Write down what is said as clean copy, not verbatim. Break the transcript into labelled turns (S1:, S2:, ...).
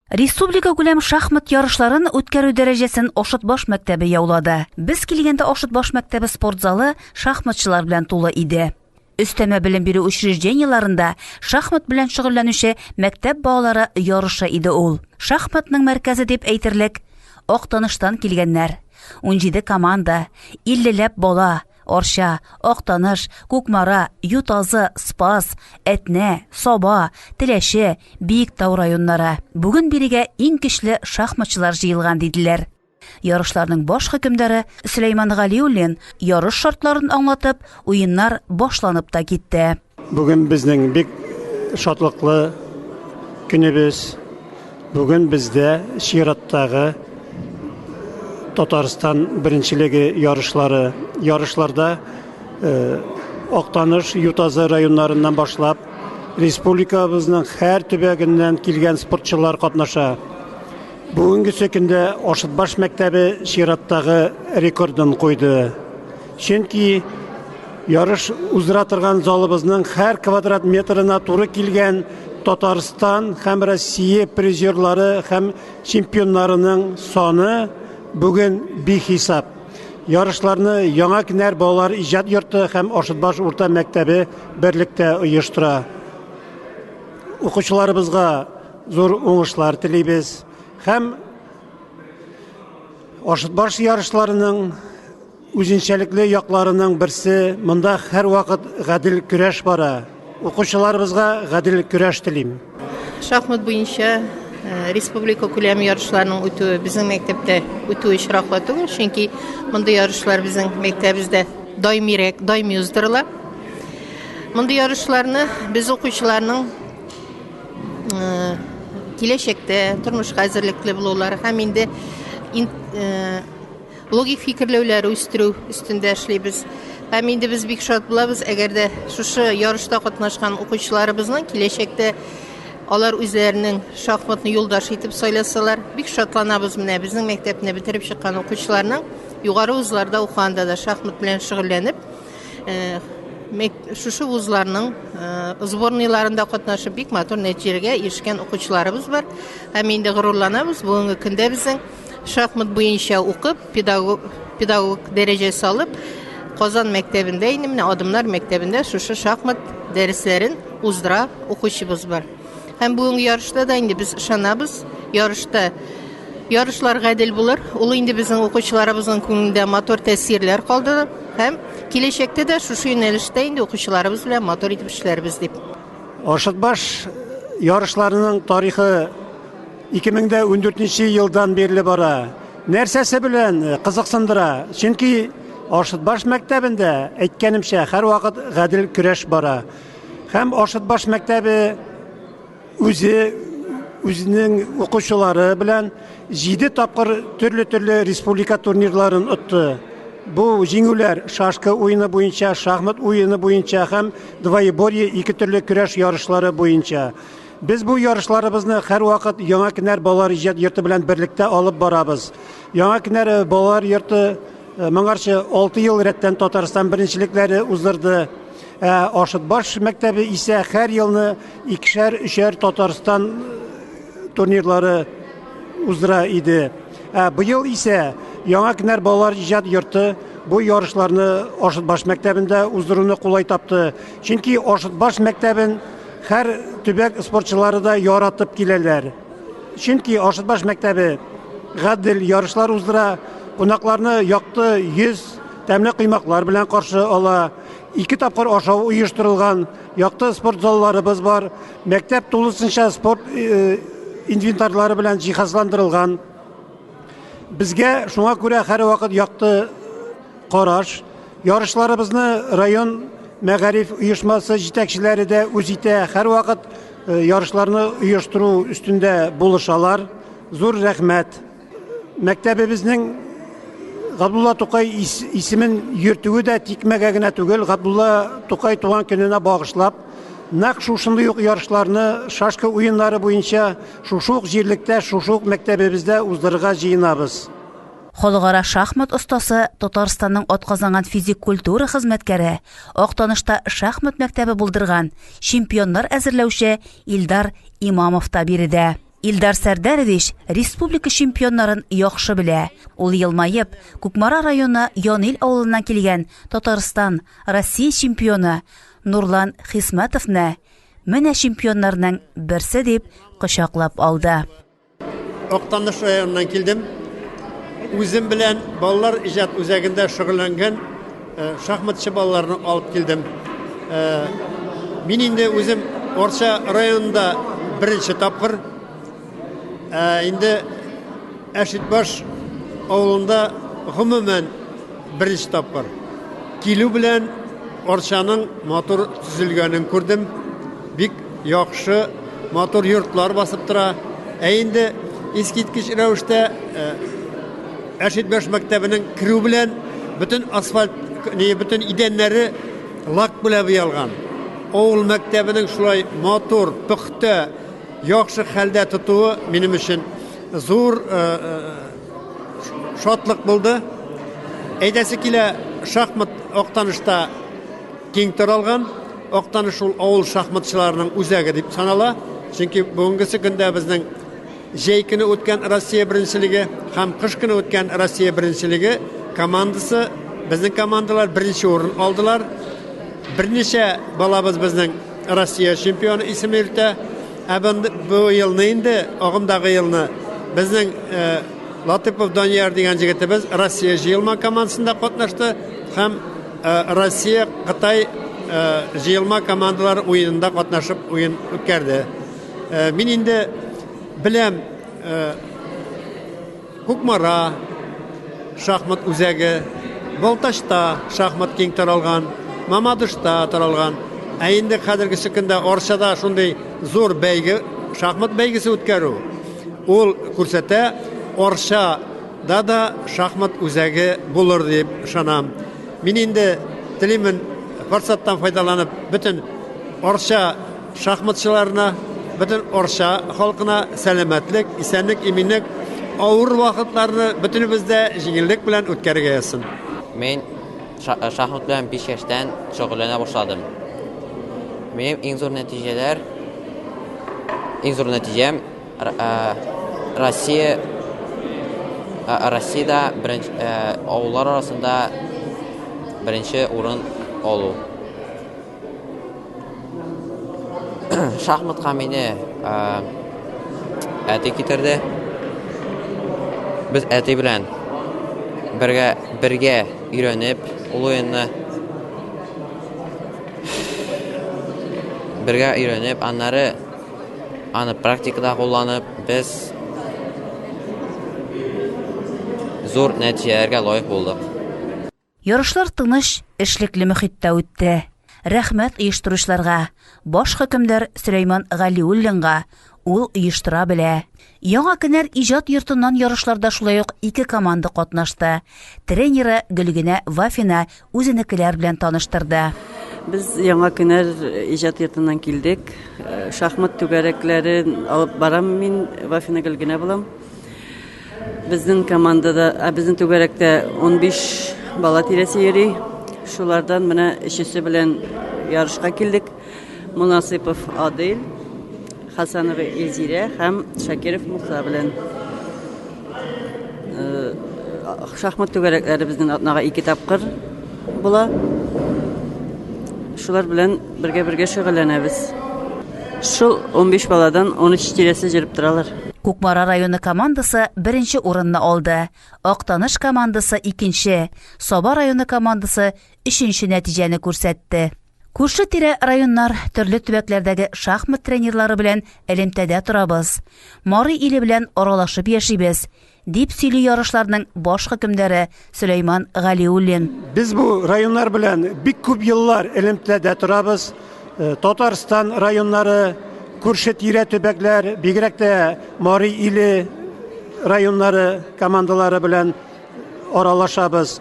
S1: Республика күләм шахмат ярышларын үткәрү дәрәҗәсен Ошыт баш мәктәбе яулады. Без килгәндә Ошыт баш мәктәбе спорт залы шахматчылар белән тулы иде. Өстәмә белем бирү учреждениеларында шахмат белән шөгыльләнүче мәктәп балалары ярыша иде ул. Шахматның мәркәзе дип әйтерлек, Актаныштан килгәннәр. 17 команда, 50ләп бала, Орша, Актаныш, Кукмара, Ютазы, Спас, Әтнә, Саба, Теләше, Биектау районнары. Бүген бирегә иң көчле шахматчылар җыелган диделәр. Ярышларның баш хөкемдәре Сөләйман Галиуллин ярыш шартларын аңлатып, уеннар башланып та китте.
S2: Бүген безнең бик шатлыклы көнебез. Бүген бездә чираттагы Татарстан беренчелеге ярышлары. Ярышларда Актаныш, Ютазы районнарыннан башлап, республикабызның һәр төбәгеннән килгән спортчылар катнаша. Бүгенге көндә Ошыт баш мәктәбе чираттагы рекордын куйды. Чөнки ярыш уздыра торган залыбызның һәр квадрат метрына туры килгән Татарстан һәм Россия призерлары һәм чемпионнарының саны бүген бихисап. Ярышларны Яңа Кенәр балалар иҗат йорты һәм Ошыт баш урта мәктәбе берлектә оештыра. Укучыларыбызга зур уңышлар телибез. Һәм Ошыт баш ярышларының үзенчәлекле якларының берсе, монда һәр вакыт гадел көрәш бара. Укучыларыбызга гадел көрәш телим.
S3: Шахмат буенча республика күләм ярышларының үтүе безнең мәктәптә үтүе очраклы түгел, чөнки монда ярышлар безнең мәктәбебездә даими уздырыла. Монда ярышларны без укучыларның киләчәктә тормышка әзерлекле булулары һәм инде логик фикерләүләре үстерү өстендә эшлибез. Һәм инде без бик шат булабыз, әгәр дә шушы ярышта катнашкан укучыларыбызның киләчәктә алар үзләренең шахматны юлдаш итеп сайласалар, бик шатланабыз. Менә безнең мәктәпне бетереп чыккан укучыларның югары вузларда укыганда да шахмат белән шөгыльләнеп, шушы вузларның сборныйларында катнашып бик матур нәтиҗәгә ирешкән укучыларыбыз бар. Һәм инде горурланабыз. Бүгенге көндә безнең шахмат буенча укып, педагог дәрәҗәсе алып, Казан мәктәбендә инде менә Адымнар мәктәбендә шушы шахмат дәресләрен уздыра укучыбыз бар. Һәм бүгенге ярышта да инде без ышанабыз. Ярышлар гадел булыр. Ул инде безнең укучыларыбызның күңелендә матур тәэсирләр калды һәм киләчәктә дә шушы юнәлештә инде укучыларыбыз белән матур итеп эшләрбез дип.
S2: Ошыт баш ярышларының тарихы 2014 елдан бирле бара. Нәрсәсе белән кызыксындыра? Чөнки Ошыт баш мәктәбендә әйткәнемчә һәр вакыт гадел көрәш бара. Һәм Ошыт баш мәктәбе үзенең укучылары белән 7 тапкыр төрле республика турнирларын отты. Бу җиңүләр шашка уены буенча, шахмат уены буенча һәм двоеборье 2 төрле көрәш ярышлары буенча. Без бу ярышларыбызны һәр вакыт Яңа Кенәр балалар иҗат йорты белән берлектә алып барабыз. Яңа Кенәр балалар йорты моңарчы 6 ел рәттән Татарстан беренчелекләре уздырды. Ошыт баш мәктәбе исә һәр елны 2-3 Татарстан турнирлары уздыра иде. Быел исә Яңа Кенәр балалар иҗат йорты бу ярышларны Ошыт баш мәктәбендә уздыруны кулай тапты. Чөнки Ошыт баш мәктәбен һәр төбәк спортчылары да яратып киләләр. Чөнки Ошыт баш мәктәбе гадел ярышлар уздыра, кунакларны якты 100 тәмле кыймаклар белән каршы ала. 2 тапкыр ашау оештырылган, якты спорт залларыбыз бар. Мәктәп тулысынча спорт инвентарьлары белән җиһазландырылган. Безгә шуңа күрә һәр вакыт якты караш. Ярышларыбызны район мәгариф оешмасы җитәкчеләре дә үз итә. Һәр вакыт ярышларны оештыру өстендә булышалар. Зур рәхмәт. Мәктәбебезнең Габдулла Тукай исемен йөртүе дә тикмәгә генә түгел, Габдулла Тукай туган көненә багышлап, нәкъ шушындый ук ярышларны шашка уеннары буенча шушы җирлектә, шушы мәктәбебездә уздырырга җыенабыз.
S1: Халыкара шахмат остасы, Татарстанның атказанган физик культура хезмәткәре, Актанышта шахмат мәктәбе булдырган чемпионнар әзерләүче Илдар Имамов та биредә. Илдар Сәрдәрович республика чемпионнарын яхшы белә. Ул елмаеп, Кукмара районы Янил авылыннан килгән Татарстан, Россия чемпионы Нурлан Хисмәтовны менә чемпионнарның берсе дип кочаклап алды.
S4: Октаныш районundan килдем. Үзем белән балалар иҗат үзәгендә шөгыльләнгән шахматчы балаларны алып килдем. Мин инде үзем Орча районында беренче тапкыр, инде Әшитбаш авылында гомумән беренче тапкыр. Килү белән Орчаның мотор төзелгәнен күрдем. Бик яхшы мотор йортлар басып тора. Инде искиткеч рәвештә Әшитбаш мәктәбенең кирү белән бөтен асфальт, бөтен идәннәре лак белән буялган. Авыл мәктәбенең шулай мотор, пөхтә, яхшы хәлдә тотуы минем өчен зур шатлык булды. Әйдәсе килә шахмат Октанышта киң таралган. Октаныш ул авыл шахматчыларының үзәге дип санала. Чөнки бүгенге көндә безнең җәй көне үткән Россия беренчелеге һәм кыш көне үткән Россия беренчелеге командасы, безнең командалар беренче урын алдылар. Берничә балабыз безнең Россия чемпионы исеме йөртә. Бу елны инде, агымдагы елны безнең Латыпов Данияр дигән җегетебез Россия җыелма командасында катнашты һәм Россия Кытай җыелма командалары уенында катнашып уен үткәрде. Мин инде беләм Кукмара шахмат үзәге, Балташта шахмат киң таралган, Мамадышта таралган. Инде хәзерге көндә Орчада шундый зур бәйге, шахмат бәйгесе үткәрү. Ул күрсәтә, Орчада да шахмат үзәге булыр дип ышанам. Мин инде телимен форсаттан файдаланып, бөтен Орча шахматчыларына, бөтен Орча халкына сәламәтлек, исәнлек, иминлек, авыр вакытларны бөтенебездә җиңеллек белән үткәрергә ясын.
S5: Мен шахмат белән 5 яшьтән шөгыльләнә башладым. Минем иң зур нәтиҗәм Россиядә беренче авыллар арасында беренче урын алу. Шахматка мине әти китерде. Без әти белән бергә өйрәнеп, ул уенны бергә өйрәнеп, аннары аны практикада кулланып, без зур нәтиҗәләргә лаек булдык.
S1: Ярышлар тыныч, эшлекле мөхиттә үтте. Рәхмәт оештыручыларга, баш хөкемдар Сөләйман Галиуллинга, ул оештыра белә. Яңа көннәр иҗат йортыннан ярышларда шулай ук 2 команда катнашты. Тренеры Гөлгенә Вафина үзенекеләр белән таныштырды.
S6: Biz яңа көннәр иҗат йортыннан килдек. Шахмат түгәрәкләрен алып барам мин, Вафина Гөлгенә булам. Безнең командада, безнең түгәрәктә 15 бала тирәсе йөри. Шулардан менә өчесе белән ярышка килдек. Мунасипов Адил, Хасанова Эльзирә һәм Шакиров Муса белән. Шахмат түгәрәкләре безнең атнага 2 тапкыр була. Шулар белән бергә шөгыльләнәбез. Шул 15 баладан 13 тирәсе җырып торалар.
S1: Кукмара районы командасы беренче урынны алды. Актаныш командасы икенче, Саба районы командасы өченче нәтиҗәне күрсәтте. Күрше-тирә районнар төрле төбәкләрдәге шахмат тренерлары белән элемтәдә торабыз. Мары иле белән аралашып яшибез, дип сөйли ярышларның баш хөкемдәре Сөләйман Галиуллин.
S2: Без бу районнар белән бик күп еллар элемтәдә торабыз. Татарстан районнары, күрше-тирә төбәкләр, бигрәк тә Мары иле районнары командалары белән аралашабыз.